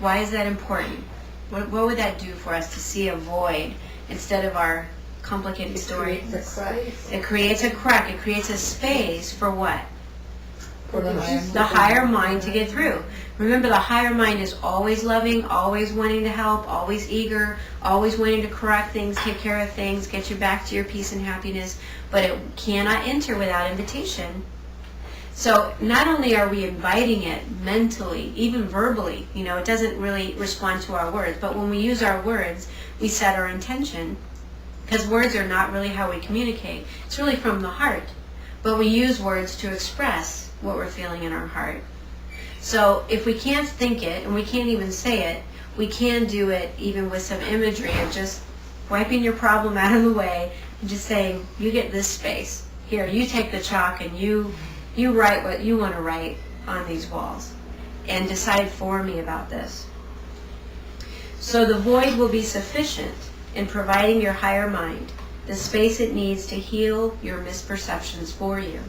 Why is that important? What would that do for us to see a void instead of our complicated story? It creates a crack. It creates a space for what? For The higher mind to get through. Remember, the higher mind is always loving, always wanting to help, always eager, always wanting to correct things, take care of things, get you back to your peace and happiness, but it cannot enter without invitation. So not only are we inviting it mentally, even verbally, it doesn't really respond to our words, but when we use our words, we set our intention, because words are not really how we communicate. It's really from the heart, but we use words to express what we're feeling in our heart. So if we can't think it, and we can't even say it, we can do it even with some imagery of just wiping your problem out of the way and just saying, you get this space. Here, you take the chalk and you write what you want to write on these walls and decide for me about this. So the void will be sufficient in providing your higher mind the space it needs to heal your misperceptions for you.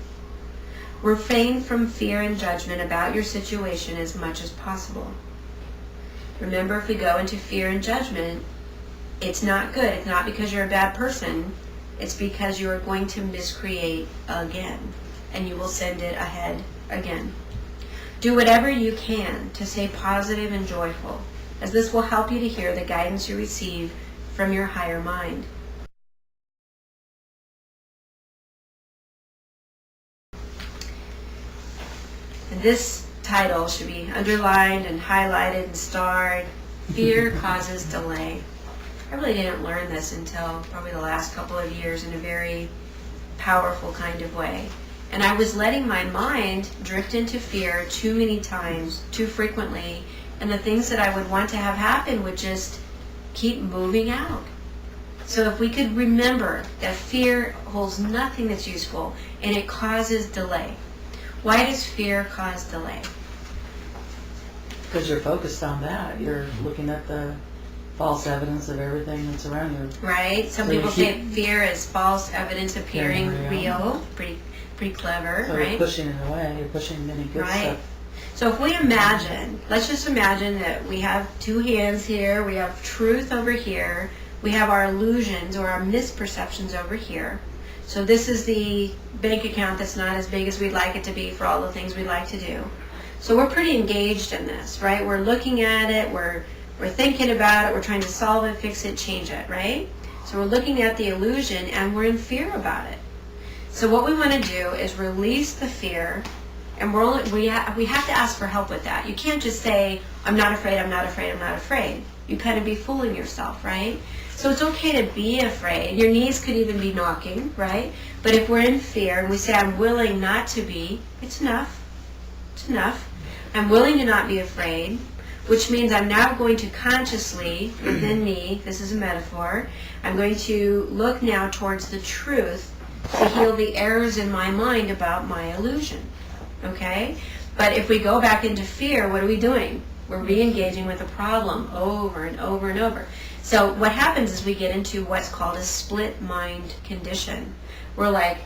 Refrain from fear and judgment about your situation as much as possible. Remember, if we go into fear and judgment, it's not good. It's not because you're a bad person. It's because you are going to miscreate again, and you will send it ahead again. Do whatever you can to stay positive and joyful, as this will help you to hear the guidance you receive from your higher mind. And this title should be underlined and highlighted and starred. Fear causes delay. I really didn't learn this until probably the last couple of years in a very powerful kind of way. And I was letting my mind drift into fear too many times, too frequently, and the things that I would want to have happen would just keep moving out. So if we could remember that fear holds nothing that's useful and it causes delay. Why does fear cause delay? Because you're focused on that. You're looking at the false evidence of everything that's around you. Right? Some people say fear is false evidence appearing real. Pretty clever, so right? You're pushing it away. You're pushing any good stuff. So if we imagine, let's just imagine that we have two hands here, we have truth over here, we have our illusions or our misperceptions over here. So this is the bank account that's not as big as we'd like it to be for all the things we'd like to do. So we're pretty engaged in this, right? We're looking at it, we're thinking about it, we're trying to solve it, fix it, change it, right? So we're looking at the illusion and we're in fear about it. So what we want to do is release the fear, and we have to ask for help with that. You can't just say, I'm not afraid, I'm not afraid, I'm not afraid. You kind of be fooling yourself, right? So it's okay to be afraid. Your knees could even be knocking, right? But if we're in fear and we say, I'm willing not to be, it's enough. It's enough. I'm willing to not be afraid, which means I'm now going to consciously, within me, this is a metaphor, I'm going to look now towards the truth to heal the errors in my mind about my illusion. Okay? But if we go back into fear, what are we doing? We're re-engaging with a problem over and over and over. So what happens is we get into what's called a split mind condition. We're like,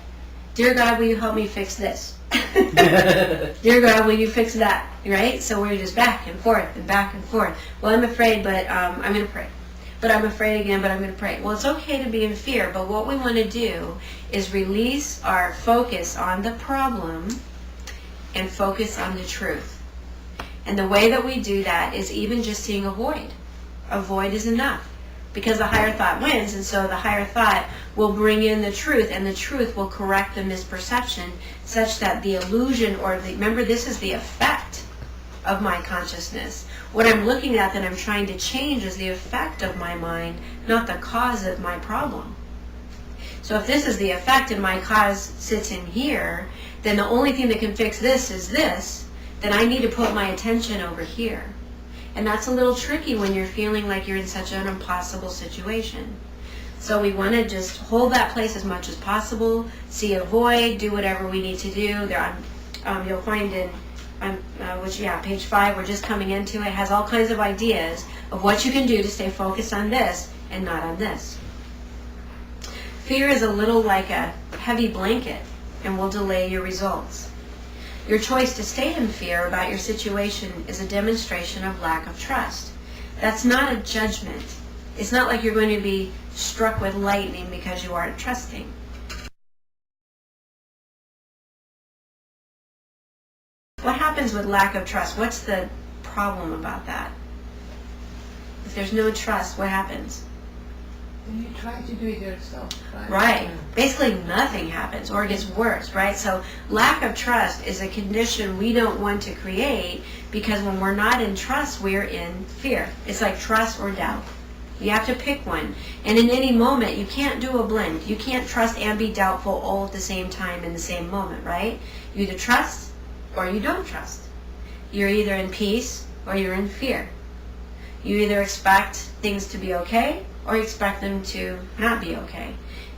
dear God, will you help me fix this? Dear God, will you fix that? Right? So we're just back and forth and back and forth. Well, I'm afraid, but I'm going to pray. But I'm afraid again, but I'm going to pray. Well, it's okay to be in fear, but what we want to do is release our focus on the problem and focus on the truth. And the way that we do that is even just seeing a void. A void is enough because the higher thought wins, and so the higher thought will bring in the truth, and the truth will correct the misperception such that the illusion remember, this is the effect of my consciousness. What I'm looking at that I'm trying to change is the effect of my mind, not the cause of my problem. So if this is the effect and my cause sits in here, then the only thing that can fix this is this, then I need to put my attention over here. And that's a little tricky when you're feeling like you're in such an impossible situation. So we want to just hold that place as much as possible, see a void, do whatever we need to do. You'll find in page 5, we're just coming into it, has all kinds of ideas of what you can do to stay focused on this and not on this. Fear is a little like a heavy blanket and will delay your results. Your choice to stay in fear about your situation is a demonstration of lack of trust. That's not a judgment. It's not like you're going to be struck with lightning because you aren't trusting. What happens with lack of trust? What's the problem about that? If there's no trust, what happens? You try to do it yourself, right? Right. Basically nothing happens, or it gets worse, right? So lack of trust is a condition we don't want to create, because when we're not in trust, we're in fear. It's like trust or doubt. You have to pick one. And in any moment, you can't do a blend. You can't trust and be doubtful all at the same time in the same moment, right? You either trust or you don't trust. You're either in peace or you're in fear. You either expect things to be okay or you expect them to not be okay.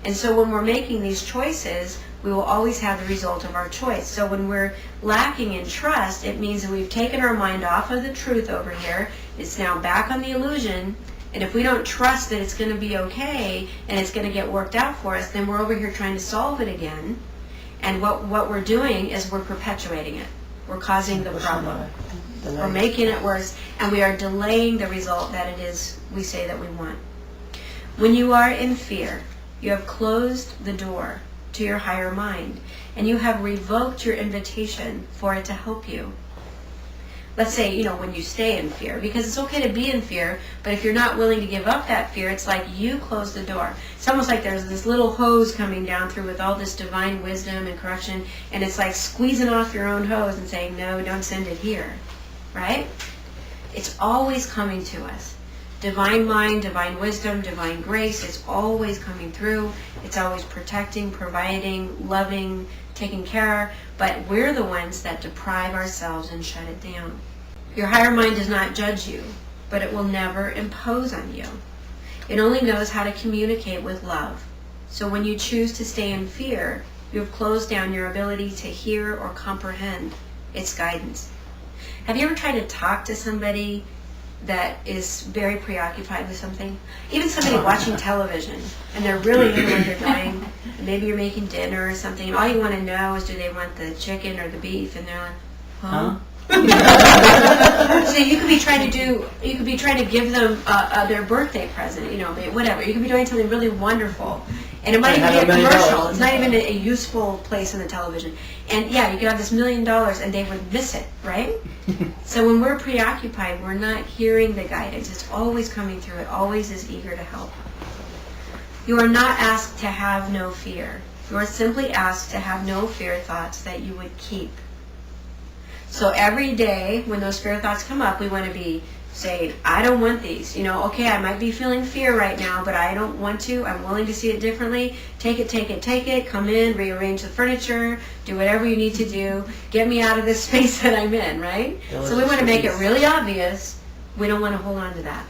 And so when we're making these choices, we will always have the result of our choice. So when we're lacking in trust, it means that we've taken our mind off of the truth over here. It's now back on the illusion. And if we don't trust that it's going to be okay and it's going to get worked out for us, then we're over here trying to solve it again. And what we're doing is we're perpetuating it. We're causing the problem. We're making it worse, and we are delaying the result that it is we say that we want. When you are in fear, you have closed the door to your higher mind, and you have revoked your invitation for it to help you. Let's say, when you stay in fear, because it's okay to be in fear, but if you're not willing to give up that fear, it's like you close the door. It's almost like there's this little hose coming down through with all this divine wisdom and correction, and it's like squeezing off your own hose and saying, no, don't send it here, right? It's always coming to us. Divine mind, divine wisdom, divine grace, it's always coming through. It's always protecting, providing, loving, taking care, but we're the ones that deprive ourselves and shut it down. Your higher mind does not judge you, but it will never impose on you. It only knows how to communicate with love. So when you choose to stay in fear, you have closed down your ability to hear or comprehend its guidance. Have you ever tried to talk to somebody that is very preoccupied with something? Even somebody watching television, and they're really into what they're doing, and maybe you're making dinner or something, and all you want to know is, do they want the chicken or the beef? And they're like, huh? So you could be trying to give them their birthday present, whatever. You could be doing something really wonderful, and it might even be a commercial. It's not even a useful place on the television. And yeah, you could have this $1 million and they would miss it, right? So when we're preoccupied, we're not hearing the guidance. It's always coming through. It always is eager to help. You are not asked to have no fear. You are simply asked to have no fear thoughts that you would keep. So every day when those fear thoughts come up, we want to be saying, I don't want these. Okay, I might be feeling fear right now, but I don't want to. I'm willing to see it differently. Take it, take it, take it. Come in, rearrange the furniture, do whatever you need to do. Get me out of this space that I'm in, right? So we want to make it really obvious. We don't want to hold on to that.